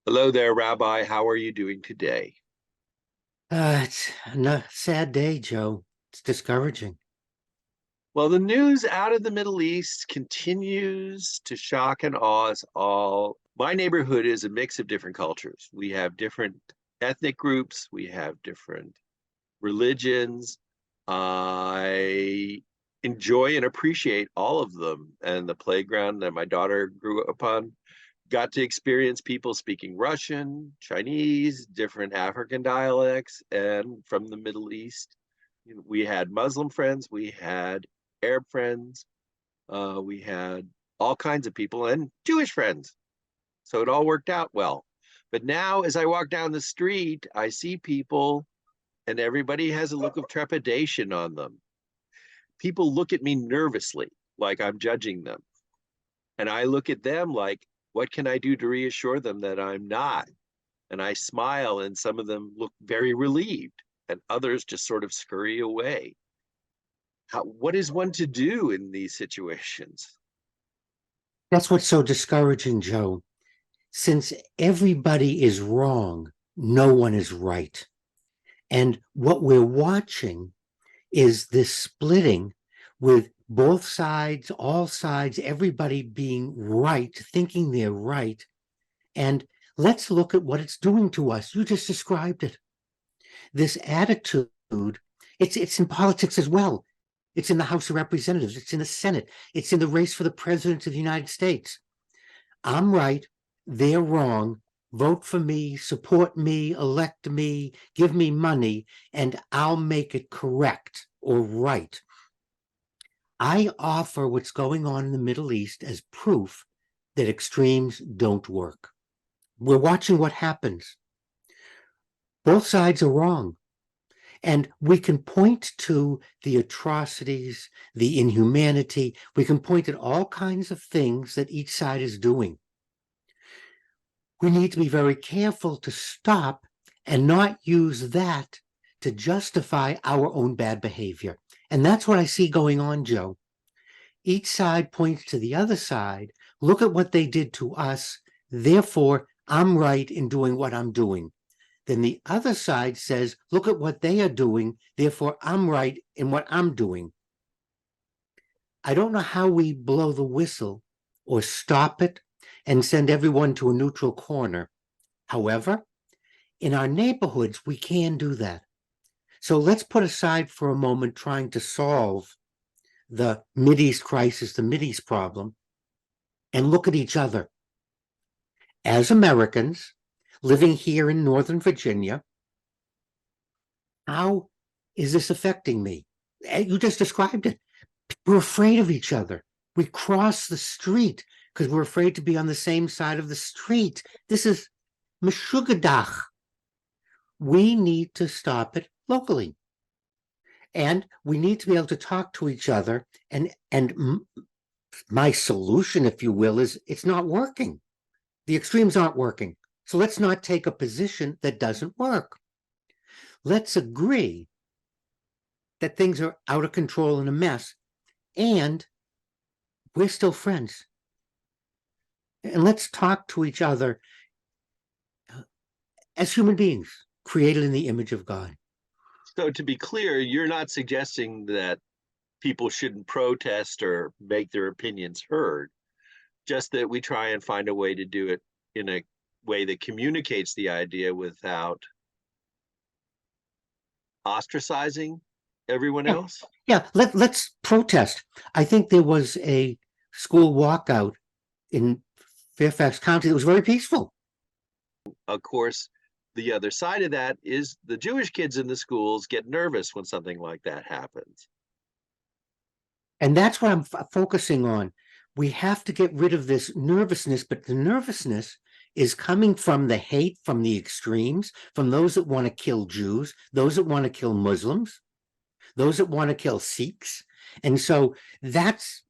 Hello there, Rabbi. How are you doing today? It's a sad day, Joe. It's discouraging. Well, the news out of the Middle East continues to shock and awe us all. My neighborhood is a mix of different cultures. We have different ethnic groups, we have different religions. I enjoy and appreciate all of them. And the playground that my daughter grew up on got to experience people speaking Russian, Chinese, different African dialects, and from the Middle East. We had Muslim friends, we had Arab friends, we had all kinds of people, and Jewish friends. So it all worked out well. But now, as I walk down the street, I see people, and everybody has a look of trepidation on them. People look at me nervously, like I'm judging them. And I look at them like, what can I do to reassure them that I'm not? And I smile, and some of them look very relieved, and others just sort of scurry away. What is one to do in these situations? That's what's so discouraging, Joe. Since everybody is wrong, no one is right. And what we're watching is this splitting with both sides, all sides, everybody being right, thinking they're right. And let's look at what it's doing to us. You just described it. This attitude, it's in politics as well. It's in the House of Representatives. It's in the Senate. It's in the race for the president of the United States. I'm right. They're wrong. Vote for me, support me, elect me, give me money, and I'll make it correct or right. I offer what's going on in the Middle East as proof that extremes don't work. We're watching what happens. Both sides are wrong. And we can point to the atrocities, the inhumanity. We can point at all kinds of things that each side is doing. We need to be very careful to stop and not use that to justify our own bad behavior. And that's what I see going on, Joe. Each side points to the other side. Look at what they did to us. Therefore, I'm right in doing what I'm doing. Then the other side says, look at what they are doing, therefore I'm right in what I'm doing. I don't know how we blow the whistle or stop it and send everyone to a neutral corner. However, in our neighborhoods, we can do that. So let's put aside for a moment trying to solve the Mideast crisis, the Mideast problem, and look at each other. As Americans, living here in Northern Virginia, how is this affecting me? You just described it. We're afraid of each other. We cross the street because we're afraid to be on the same side of the street. This is meshugadach. We need to stop it locally. And we need to be able to talk to each other. And my solution, if you will, is it's not working. The extremes aren't working. So let's not take a position that doesn't work. Let's agree that things are out of control and a mess, and we're still friends. And let's talk to each other as human beings, created in the image of God. So, to be clear, you're not suggesting that people shouldn't protest or make their opinions heard, just that we try and find a way to do it in a way that communicates the idea without ostracizing everyone Yeah, else. yeah. Let's protest. I think there was a school walkout in Fairfax County that was very peaceful. Of course, the other side of that is the Jewish kids in the schools get nervous when something like that happens. And that's what I'm focusing on. We have to get rid of this nervousness, but the nervousness is coming from the hate, from the extremes, from those that want to kill Jews, those that want to kill Muslims, those that want to kill Sikhs. And so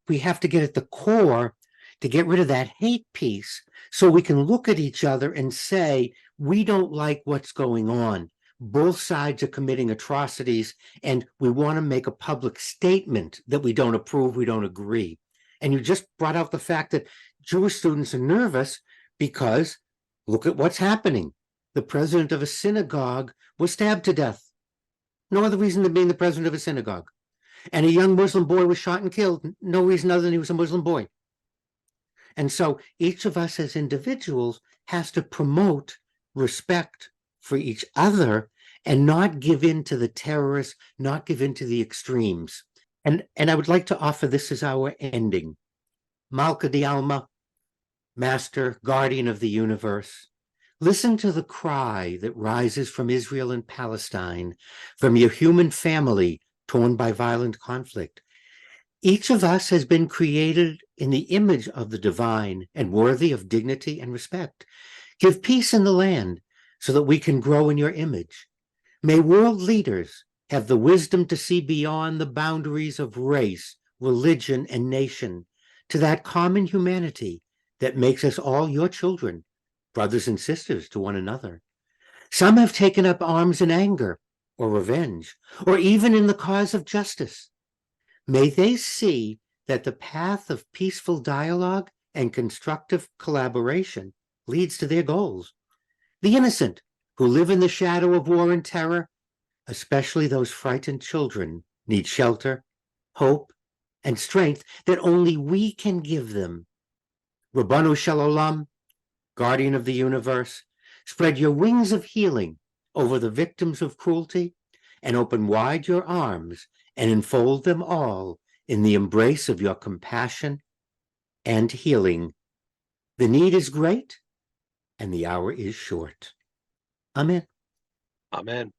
we have to get at the core to get rid of that hate piece so we can look at each other and say, we don't like what's going on. Both sides are committing atrocities, and we want to make a public statement that we don't approve, we don't agree. And you just brought out the fact that Jewish students are nervous because Look at what's happening. The president of a synagogue was stabbed to death. No other reason than being the president of a synagogue. And a young Muslim boy was shot and killed. No reason other than he was a Muslim boy. And so each of us as individuals has to promote respect for each other and not give in to the terrorists, not give in to the extremes. And I would like to offer this as our ending. Malka di Alma, Master, Guardian of the Universe, listen to the cry that rises from Israel and Palestine, from your human family torn by violent conflict. Each of us has been created in the image of the divine and worthy of dignity and respect. Give peace in the land so that we can grow in your image. May world leaders have the wisdom to see beyond the boundaries of race, religion, and nation to that common humanity that makes us all your children, brothers and sisters to one another. Some have taken up arms in anger or revenge, or even in the cause of justice. May they see that the path of peaceful dialogue and constructive collaboration leads to their goals. The innocent who live in the shadow of war and terror, especially those frightened children, need shelter, hope, and strength that only we can give them. Rabbanu Shel Olam, Guardian of the Universe, spread your wings of healing over the victims of cruelty and open wide your arms and enfold them all in the embrace of your compassion and healing. The need is great and the hour is short. Amen. Amen.